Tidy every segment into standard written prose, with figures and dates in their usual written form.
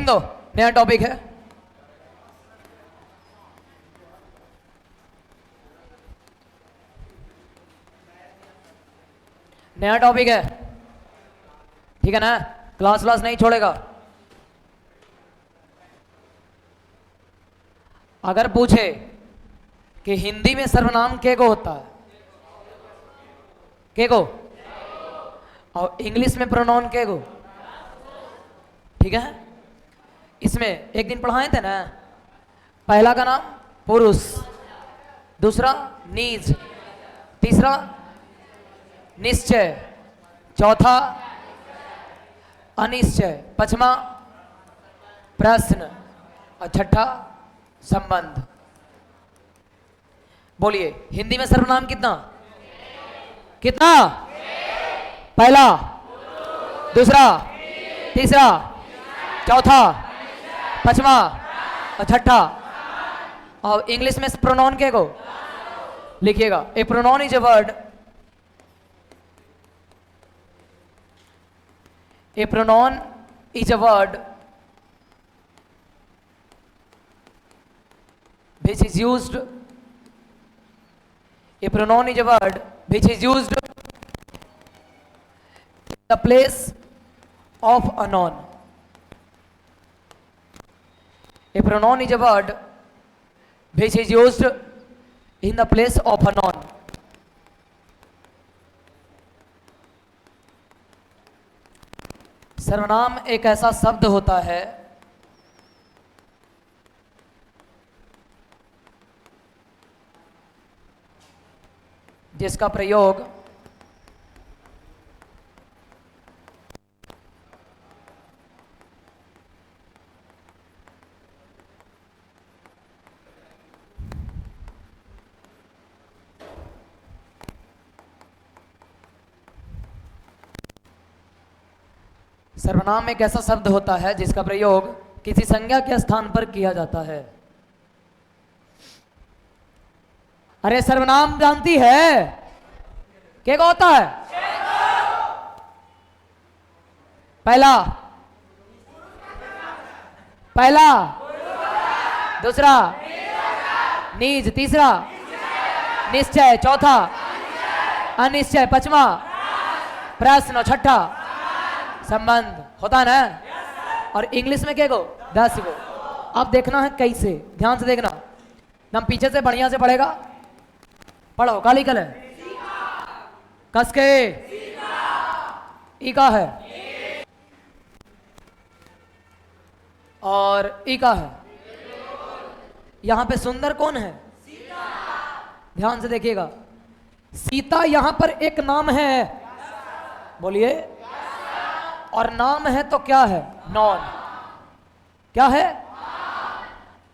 दो, नया टॉपिक है। नया टॉपिक है, ठीक है ना? क्लास नहीं छोड़ेगा। अगर पूछे कि हिंदी में सर्वनाम के को होता है, के को, और इंग्लिश में प्रोनाउन के को, ठीक है? इसमें एक दिन पढ़ाए थे ना, पहला का नाम पुरुष, दूसरा नीज, तीसरा निश्चय, चौथा अनिश्चय, पांचवा प्रश्न और छठा संबंध। बोलिए हिंदी में सर्वनाम कितना कितना? पहला, दूसरा, तीसरा, चौथा, पांचवा और छठा। और इंग्लिश में प्रोनाउन के को लिखिएगा। A pronoun is a word, a pronoun is a word which is used, a pronoun is a word which is used in the place of a noun. A pronoun is a word which is used in the place of a noun. सर्वनाम एक ऐसा शब्द होता है जिसका प्रयोग सर्वनाम एक ऐसा शब्द होता है जिसका प्रयोग किसी संज्ञा के स्थान पर किया जाता है। अरे सर्वनाम जानती है क्या होता है? पहला, दूसरा नीज, तीसरा निश्चय, चौथा अनिश्चय, पांचवा प्रश्न, छठा संबंध होता ना। और इंग्लिश में क्या को? 10 को। अब देखना है कैसे, ध्यान से देखना, हम पीछे से बढ़िया से पढ़ेगा। पढ़ो, काली कल है, कस के ई का है और ई का है। यहां पे सुंदर कौन है? ध्यान से देखिएगा, सीता यहां पर एक नाम है, बोलिए। और नाम है तो क्या है? नॉन। क्या है?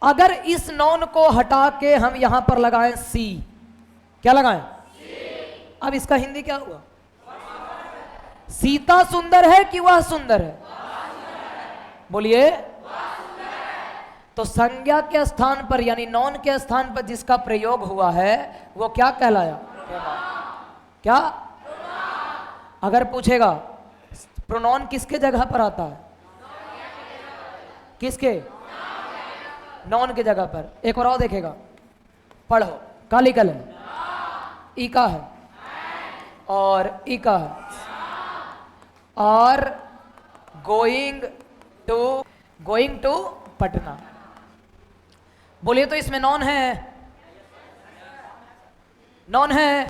अगर इस नॉन को हटा के हम यहां पर लगाएं सी, क्या लगाएं? अब इसका हिंदी क्या हुआ? सीता सुंदर है कि वह सुंदर है? बोलिए। तो संज्ञा के स्थान पर यानी नॉन के स्थान पर जिसका प्रयोग हुआ है वो क्या कहलाया? क्या? अगर पूछेगा प्रोनाउन किसके जगह पर आता है? किसके? नॉन के जगह पर। एक और देखेगा, पढ़ो, काली कलम, ई का है और ई का है। और गोइंग टू पटना। बोलिए तो इसमें नॉन है? नॉन है?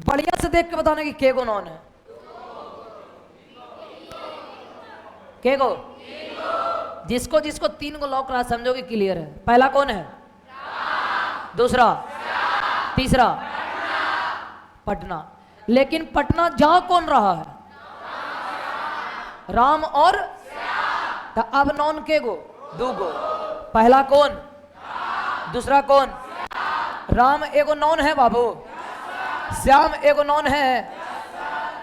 बढ़िया से देख के बताना कि के को नॉन है। के को? जिसको जिसको 3 को लॉक रहा समझोगे क्लियर है। पहला कौन है? दूसरा, तीसरा पटना। लेकिन पटना जा कौन रहा है? राम और तो अब नॉन के गो? 2 गो। पहला कौन? दूसरा कौन? राम एगो नॉन है बाबू, श्याम एगो नॉन है।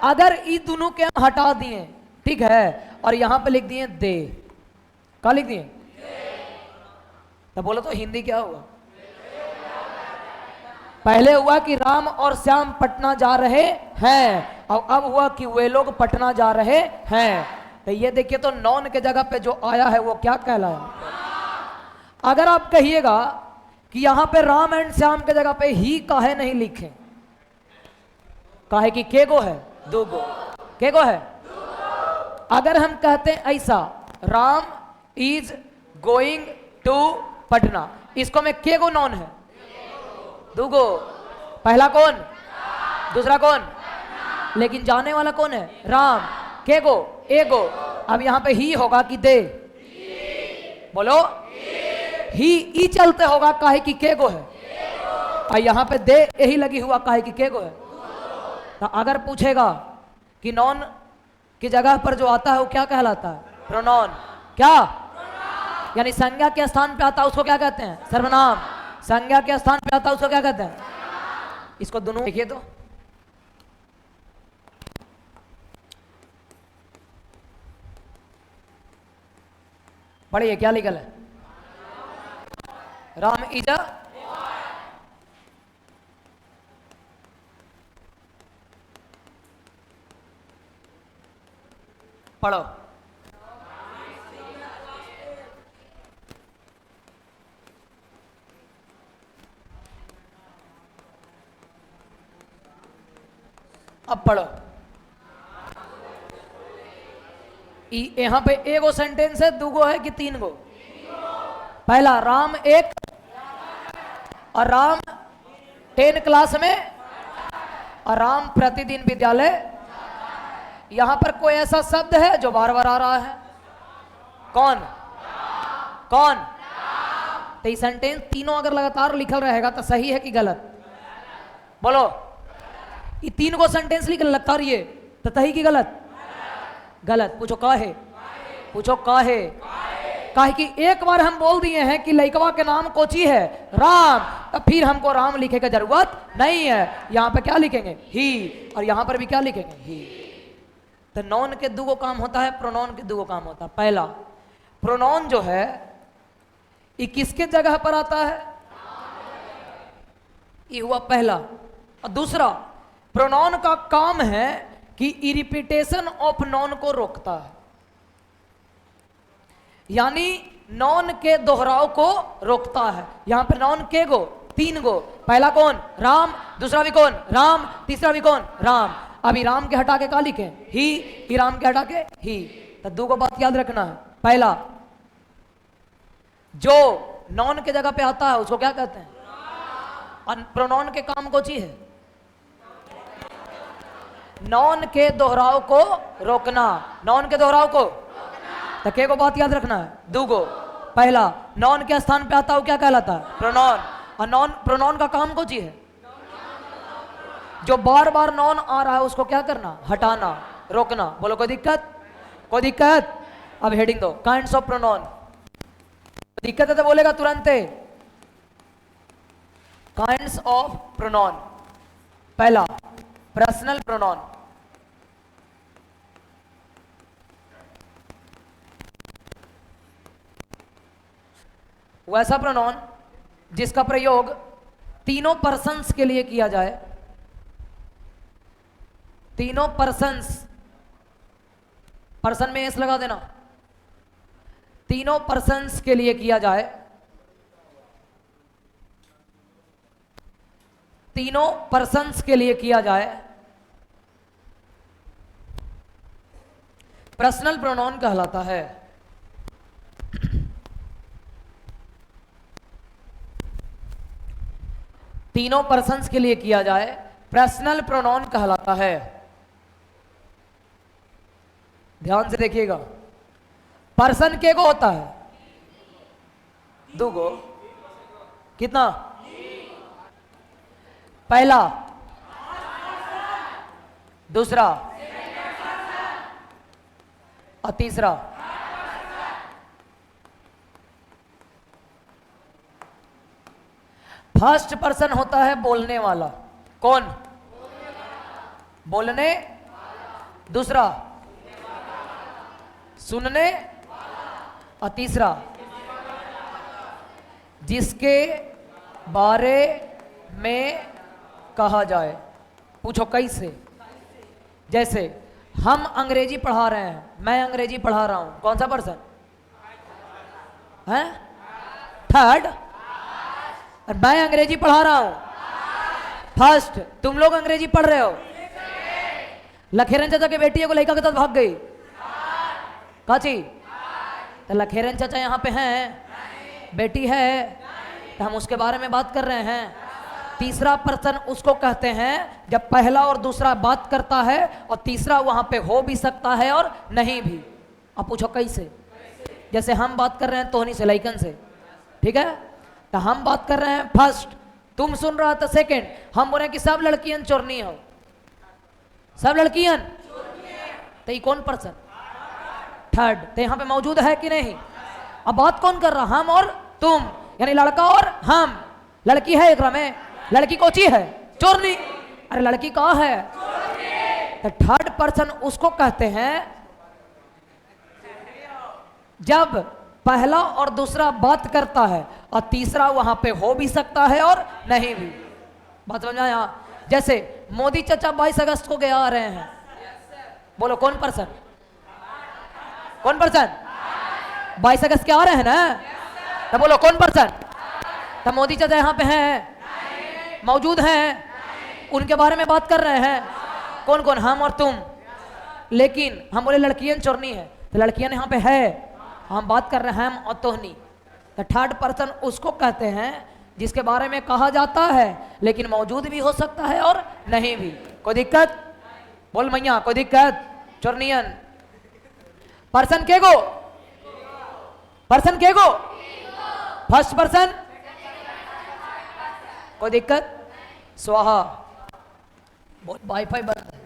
अगर इस दोनों के हटा दिए, ठीक है, और यहां पे लिख दिए दे, क्या लिख दिए? तो बोलो तो हिंदी क्या हुआ? पहले हुआ कि राम और श्याम पटना जा रहे हैं और अब हुआ कि वे लोग पटना जा रहे हैं। तो ये देखिए, तो नॉन के जगह पे जो आया है वो क्या कहलाया। अगर आप कहिएगा कि यहां पे राम एंड श्याम के जगह पे ही काहे नहीं लिखे, काहे कि केगो है, दो गो, केगो है। अगर हम कहते हैं ऐसा, Ram is going to Patna, इसको में केगो नॉन है, दूगो। पहला कौन, दूसरा कौन, लेकिन जाने वाला कौन है, राम, केगो, एगो। अब यहां पे ही होगा कि दे, बोलो ही ई चलते होगा काहे कि केगो है, और यहां पे दे यही लगी हुआ काहे कि केगो है। तो अगर पूछेगा कि नॉन की जगह पर जो आता है वो क्या कहलाता है, प्रोनॉन। क्या, यानी संज्ञा के स्थान पे आता है उसको क्या कहते हैं, सर्वनाम। संज्ञा के स्थान पे आता है उसको क्या कहते हैं, इसको दोनों देखिए तो। पढ़िए क्या लिखल है, राम इज अ, पढ़ो। अब पढ़ो। यहां पे एगो सेंटेंस है, दूगो है कि तीन गो। पहला, राम एक, और राम 10 क्लास में, और राम प्रतिदिन विद्यालय। यहां पर कोई ऐसा शब्द है जो बार बार आ रहा है, कौन, कौन। तो ये सेंटेंस तीनों अगर लगातार लिखल रहेगा तो सही है कि गलत, बोलो। ये तीन को सेंटेंस लिख लगातार ये, तो सही कि गलत, गलत। पूछो काहे, पूछो काहे। काहे कि एक बार हम बोल दिए हैं कि लइकवा के नाम कोची है, राम, तो फिर हमको राम लिखे की जरूरत नहीं है। यहां पे क्या लिखेंगे, ही, और यहां पर भी क्या लिखेंगे, ही। तो नॉन के दो काम होता है, प्रोनॉन के दो काम होता है। पहला, प्रोनॉन जो है ये किसके जगह पर आता है, ये हुआ पहला। और दूसरा, प्रोनॉन का काम है कि इरिपिटेशन ऑफ नॉन को रोकता है, यानी नॉन के दोहराव को रोकता है। यहां पर नॉन के गो, तीन गो। पहला कौन, राम, दूसरा भी कौन, राम, तीसरा भी कौन, राम। अभी राम के हटा के क्या लिखे, ही राम के हटा के ही। तो दो को बात याद रखना है। पहला, जो नॉन के जगह पे आता है उसको क्या कहते हैं, और प्रोनॉन के काम को चीज है, नॉन के दोहराव को रोकना, नॉन के दोहराव को। तो के को बात याद रखना है, दूगो। पहला, नॉन के स्थान पे आता है क्या कहलाता है, प्रोनॉन। और नॉन, प्रोनॉन का काम को चीज है, जो बार बार नॉन आ रहा है उसको क्या करना, हटाना, रोकना। बोलो कोई दिक्कत, कोई दिक्कत। अब हेडिंग दो, काइंड्स ऑफ प्रोनॉन। दिक्कत है तो बोलेगा तुरंत, काइंड्स ऑफ प्रोनॉन। पहला, पर्सनल प्रोनॉन। वैसा प्रोनॉन जिसका प्रयोग तीनों पर्सन्स के लिए किया जाए, तीनों पर्सन्स, पर्सन में एस लगा देना, तीनों पर्सन्स के लिए किया जाए, तीनों पर्सन्स के लिए किया जाए। पर्सनल प्रोनॉन कहलाता है। तीनों पर्सन्स के लिए किया जाए, पर्सनल प्रोनॉन कहलाता है। ध्यान से देखिएगा, पर्सन के को होता है, दो गो, कितना, पहला, दूसरा और तीसरा। फर्स्ट पर्सन होता है बोलने वाला, कौन, बोलने, दूसरा सुनने, और तीसरा जिसके बारे में कहा जाए। पूछो कैसे, जैसे हम अंग्रेजी पढ़ा रहे हैं, मैं अंग्रेजी पढ़ा रहा हूं, कौन सा पर्सन है? थर्ड। और मैं अंग्रेजी पढ़ा रहा हूं फर्स्ट। तुम लोग अंग्रेजी पढ़ रहे हो। लखेरन चाचा के बेटी को लड़का के साथ भाग गई काची, तो लखेरन चाचा यहाँ पे हैं, बेटी है, तो हम उसके बारे में बात कर रहे हैं। तीसरा पर्सन उसको कहते हैं जब पहला और दूसरा बात करता है और तीसरा वहां पे हो भी सकता है और नहीं भी। अब पूछो कैसे? जैसे हम बात कर रहे हैं तोहनी से, लइकन से, ठीक है, तो हम बात कर रहे हैं फर्स्ट, तुम सुन रहा था सेकंड, हम बोल रहे हैं कि सब लड़कियन चोरनी हो, सब लड़कियन, तो ये कौन पर्सन? थर्ड। तो यहाँ पे मौजूद है कि नहीं? अब बात कौन कर रहा? हम और तुम, यानी लड़का और हम। लड़की है एक में, लड़की कोची है? चोरनी। अरे लड़की कहाँ है? तो थर्ड पर्सन उसको कहते हैं जब पहला और दूसरा बात करता है और तीसरा वहां पे हो भी सकता है और नहीं भी। बात समझ आया? जैसे मोदी चाचा 22 अगस्त को गया आ रहे हैं, बोलो कौन पर्सन? कौन पर्सन? 22 अगस्त के आ रहे हैं ना, तो बोलो कौन पर्सन? तो मोदी चाचा यहाँ पे हैं, मौजूद हैं, उनके बारे में बात कर रहे हैं। कौन कौन? हम और तुम। लेकिन हम बोले लड़कियां चोरनी है, तो लड़कियां यहाँ पे है, हम बात कर रहे हैं हम और तोहनी। तो थर्ड पर्सन उसको कहते हैं जिसके बारे में कहा जाता है लेकिन मौजूद भी हो सकता है और नहीं भी। कोई दिक्कत? बोल मैया कोई दिक्कत? चोरनियन पर्सन के गो? पर्सन के गो? First person. कोई दिक्कत? स्वाहा। बहुत वाईफाई बंद है।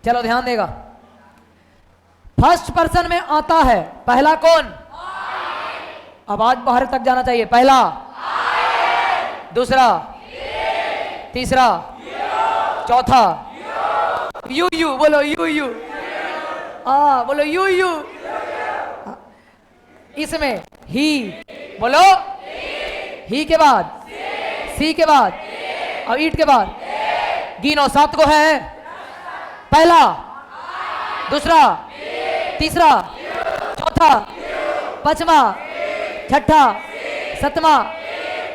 चलो ध्यान देगा, फर्स्ट पर्सन में आता है पहला कौन? आवाज बाहर तक जाना चाहिए। पहला, दूसरा, तीसरा, चौथा, यू यू, बोलो यू यू, बोलो यू यू। इसमें ही, बोलो ही के बाद, सी के बाद और ईट के बाद गिनो 7 को है। पहला, दूसरा, तीसरा, चौथा, पांचवा, छठा, सतवा,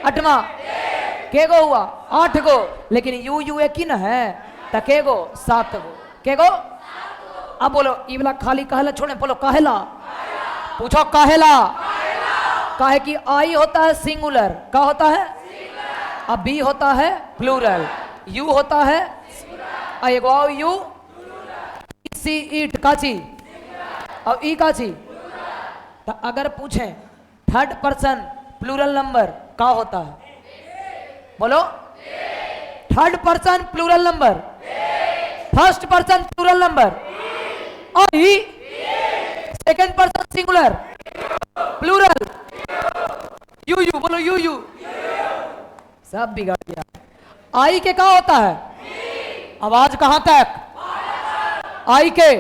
आठवां, के गो हुआ? 8 गो। लेकिन यू यू एक ही ना है, तो के गो? 7 गो। के गो? अब बोलो ई वाला खाली काहेला छोड़े, बोलो काहेला। पूछो काहेला? काहे कि आई होता है सिंगुलर, का होता है? अब बी होता है प्लूरल, यू होता है एगो यू, सी ईट काची और ई काची। तो अगर पूछें थर्ड पर्सन प्लूरल नंबर का होता है? बोलो third person plural number, first person plural number, I second person singular plural, you you, बोलो यू यू। सब बिगड़ गया। आई के क्या होता है? आवाज कहां तक? आई के,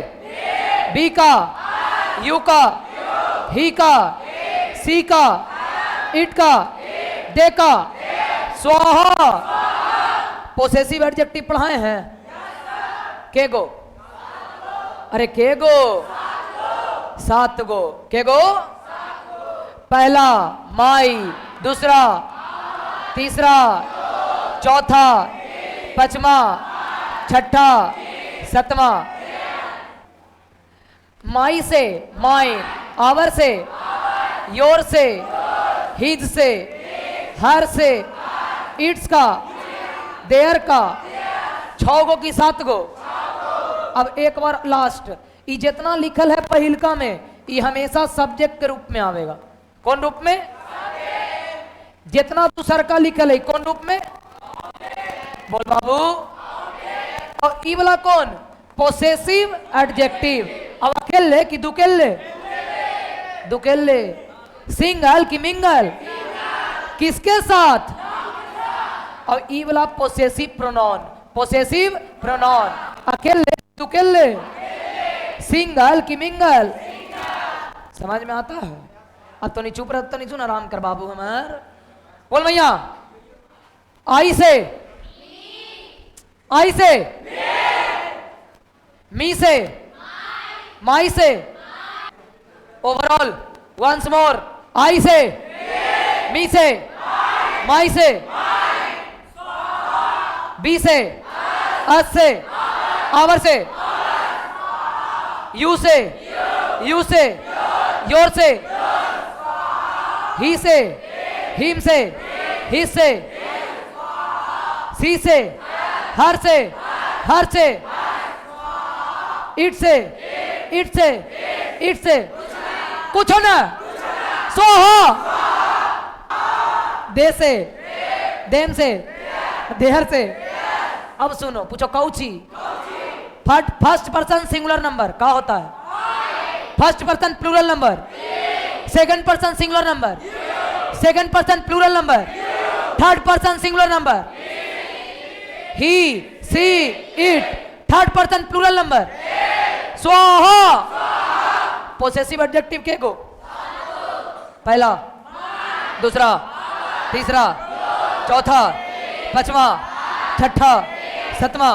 बी का, यू का, ही का, सी का, इट का, दे का, स्वाहा। पोसेसिव एडजेक्टिव पढ़ाए हैं? के गो? अरे के गो? 7 गो। के गो? पहला माई, दूसरा, तीसरा, चौथा, पांचवा, छठा, सतवा। माई से माइन, आवर से, योर से, हिज से, हर से, इट्स का, देयर का, 6 गो की 7 गो। अब एक बार लास्ट, ये जितना लिखल है पहिलका में ये हमेशा सब्जेक्ट के रूप में आवेगा। कौन रूप में? जितना दूसर का लिखल है कौन रूप में? बोल बाबू। और ई वाला कौन? Possessive adjective. अब अकेले कि दुकेले? दुकेले। सिंगल कि मिंगल? किसके साथ? और ई वाला पोसेसिव प्रोनाउन, पोसेसिव प्रोनाउन। अकेले तू केले, सिंगल की मिंगल, समझ में आता है? अब तो नहीं चुप रह, तो नहीं सुन, आराम कर बाबू हमार। बोल भैया, आई से, आई से, मी से, माई से, ओवरऑल वंस मोर, आई से, मी से, माई से, बी से, अस से, आवर से, यू से, यू से, योर से, ही से, हिम से, हिस से, सी से, हर से, हर से, इट से, इट से, इट से, कुछ ना, सो हो, दे से, देम से, देहर से। अब सुनो, पूछो कौची, फर्स्ट पर्सन सिंगुलर नंबर क्या होता है? First person plural number, second person singular number, second person plural number, third person singular number, he, she, it, third person plural number, स्वाहा। पोसेसिव एडजेक्टिव के को? पहला, दूसरा, तीसरा, चौथा, पांचवा, छठा, सतवां,